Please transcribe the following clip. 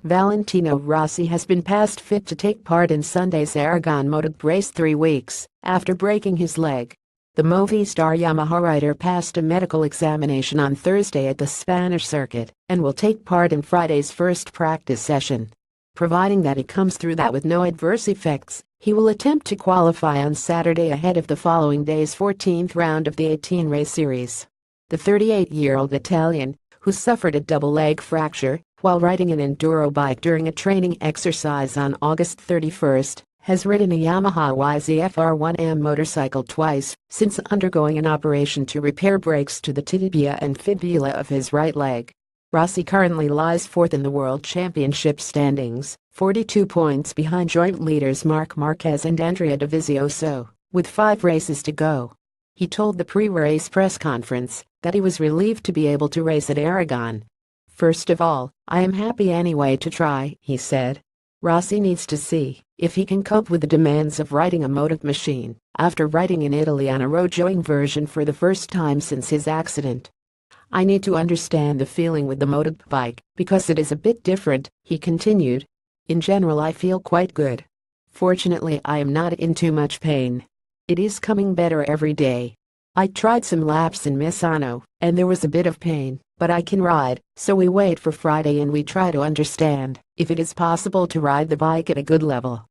Valentino Rossi has been passed fit to take part in Sunday's Aragon MotoGP race 3 weeks after breaking his leg. The Movistar Yamaha rider passed a medical examination on Thursday at the Spanish circuit and will take part in Friday's first practice session. Providing that he comes through that with no adverse effects, he will attempt to qualify on Saturday ahead of the following day's 14th round of the 18-race series. The 38-year-old Italian, who suffered a double leg fracture while riding an enduro bike during a training exercise on August 31, has ridden a Yamaha YZF-R1M motorcycle twice since undergoing an operation to repair breaks to the tibia and fibula of his right leg. Rossi currently lies fourth in the World Championship standings, 42 points behind joint leaders Marc Marquez and Andrea Dovizioso, with 5 races to go. He told the pre-race press conference that he was relieved to be able to race at Aragon. "First of all, I am happy anyway to try," he said. Rossi needs to see if he can cope with the demands of riding a MotoGP machine after riding in Italy on a road-showing version for the first time since his accident. "I need to understand the feeling with the MotoGP bike because it is a bit different," he continued. "In general, I feel quite good. Fortunately, I am not in too much pain. It is coming better every day. I tried some laps in Misano, and there was a bit of pain, but I can ride, so we wait for Friday and we try to understand if it is possible to ride the bike at a good level."